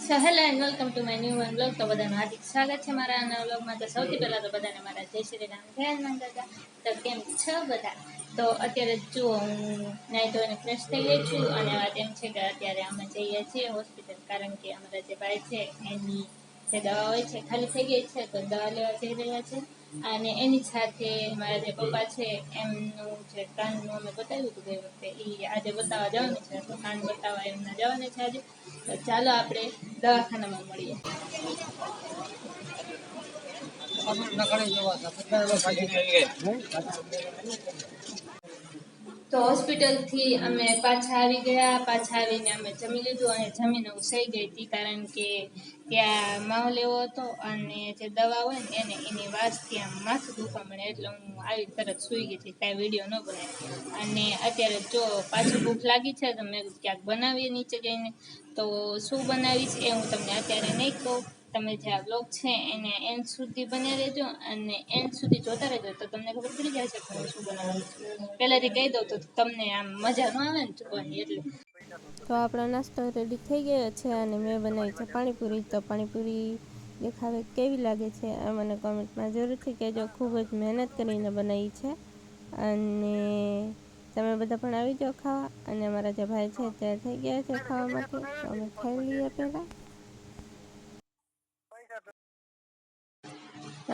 So hello and welcome to my new one blog. તો બધાનું હાર્દિક સ્વાગત છે મારા આના બ્લોગમાં. તો સૌથી પહેલાં તો બધાને મારા જય શ્રી રામ જય હનુમાન દાદા. તો કેમ છો બધા? તો અત્યારે જુઓ હું નાહી ધોઈને ફ્રેશ થઈ ગઈ છું અને વાત એમ છે કે અત્યારે અમે જઈએ છીએ હોસ્પિટલ, કારણ કે અમારા જે ભાઈ છે એની જે દવા હોય છે ખાલી થઈ ગઈ છે, તો દવા લેવા જઈ રહ્યા છે. અને એની સાથે મારા જે પપ્પા છે એમનું જે કાનનું અમે બતાવ્યું હતું ગઈ વખતે, એ આજે બતાવવા જવાનું છે. તો કાન બતાવવા એમના જવાના છે આજે. તો ચાલો આપણે દવાખાનામાં મળીએ. તો હોસ્પિટલથી અમે પાછા આવી ગયા. પાછા આવીને અમે જમી લીધું અને જમીને હું સહી ગઈ હતી, કારણ કે ત્યાં માહોલ એવો હતો અને જે દવા હોય ને એની વાસથી આમ માથું દુખવા મળે, એટલે હું આવી તરત સૂઈ ગઈ હતી, કાંઈ વિડીયો ન બનાવ્યો. અને અત્યારે જો પાછી ભૂખ લાગી છે તો મેં ક્યાંક બનાવીએ નીચે જઈને. તો શું બનાવીશ એ હું તમને અત્યારે નહીં કહું. તમે જે આ બ્લોગ છે એને એન્ડ સુધી બને રહેજો અને એન્ડ સુધી જોતા રહેજો, તો તમને ખબર પડી જાય છે કે હું શું બનાવવાનું છું. પહેલાંથી કહી દઉં તો તમને આમ મજા ન આવે ને જોવાની, એટલે. તો આપણો નાસ્તો રેડી થઈ ગયો છે અને મેં બનાવી છે પાણીપુરી. તો પાણીપુરી દેખાવે કેવી લાગે છે આ મને કોમેન્ટમાં જરૂરથી કહેજો. ખૂબ જ મહેનત કરીને બનાવી છે અને તમે બધા પણ આવી જાઓ ખાવા. અને અમારા જે ભાઈ છે ત્યાં થઈ ગયા છે ખાવા માટે, તો અમે ખાઈ લઈએ પહેલાં.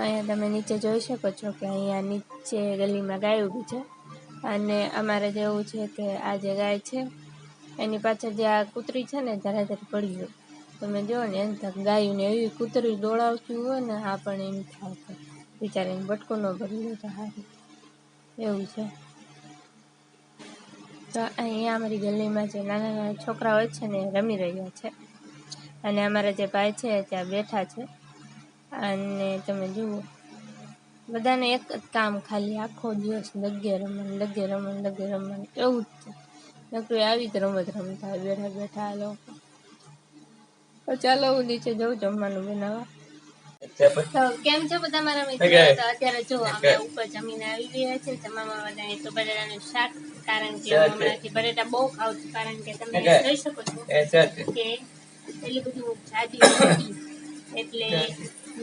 અહીંયા તમે નીચે જોઈ શકો છો કે અહીંયા નીચે ગલીમાં ગાય ઊભી છે. અને અમારે જેવું છે કે આ જે ગાય છે એની પાછળ જે આ કૂતરી છે ને ધરાધર પડી હોય, તમે જુઓ ને એમ તક ગાયું ને એવી કૂતરી દોડાવતી હોય ને, આ પણ એમ થાય કે બિચારીને બટકું ન ભરી લે તો સારું, એવું છે. તો અહીંયા અમારી ગલીમાં જે નાના નાના છોકરા હોય છે ને એ રમી રહ્યા છે અને અમારા જે ભાઈ છે ત્યાં બેઠા છે. અને તમે જુઓ બધાને એક જ કામ, ખાલી આખો દિવસ લગે રમવાનું એવું જ છે. નકરું આવી જ રમત રમતા હોય બેઠા બેઠા આ લોકો. તો ચાલો હું નીચે જઉં જમવાનું બનાવવા. તો કેમ છો બધા મારા મિત્રો? તો અત્યારે જો અમે ઉપર જમીને આવી ગયા છે. જમવામાં બનાવીએ તો બટેટાનું શાક, કારણ કે હું હમણાંથી બટેટા બહુ ખાઉં છું, કારણ કે તમે જોઈ શકો છો કે એટલી બધું જાડી હતી, એટલે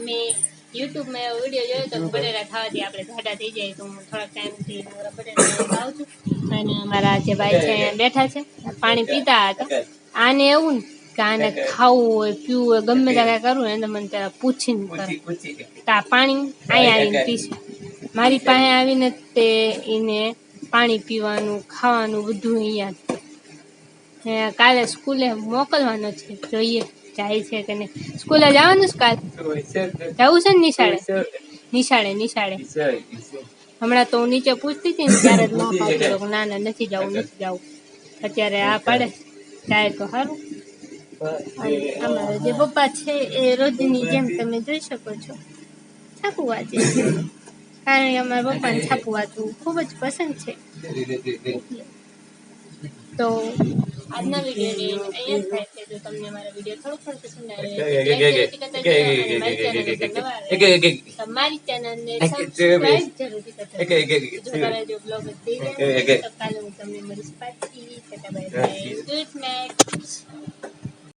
મેં યુટ્યુબમાં એવો વિડીયો જોયો તો બટેટા ખાવાથી આપણે જાડા થઈ જાય, તો હું થોડાક ટાઈમથી બટેટા ખાઉં છું. અને અમારા જે ભાઈ છે બેઠા છે પાણી પીતા હતા. આને એવું ને કે આને ખાવું હોય પીવું હોય ગમે ત્યાં કાંઈ કરવું એને મને ત્યારે પૂછીને કરે કે આ પાણી અહીંયા આવીને પીશે. મારી પાસે આવીને તે એને પાણી પીવાનું ખાવાનું બધું અહીંયા. કાલે સ્કૂલે મોકલવાનો છે, જોઈએ જાય છે કે નહીં. સ્કૂલે જવાનું છે કાલે? જવું છે ને નિશાળે. હમણાં તો હું નીચે પૂછતી હતી ને ત્યારે જ ના પાડતી, ના નથી જવું. અત્યારે આ પાડે જાય તો સારું. અને અમારા જે પપ્પા છે એ રોજની જેમ તમે જોઈ શકો છો છાપું વાંચે છે, કારણ કે અમારા પપ્પાને છાપું વાંચવું ખૂબ જ પસંદ છે. તો આજના વિડીયોની અહીંયા જ થાય છે. જો તમને મારા વિડીયો થોડુંક પસંદ આવે તો મારી ચેનલને સબસ્ક્રાઇબ જરૂરથી કરજો. જો બ્લોગ થઈ જાય તો કાલે હું તમને મળીશ પાછી. Good night.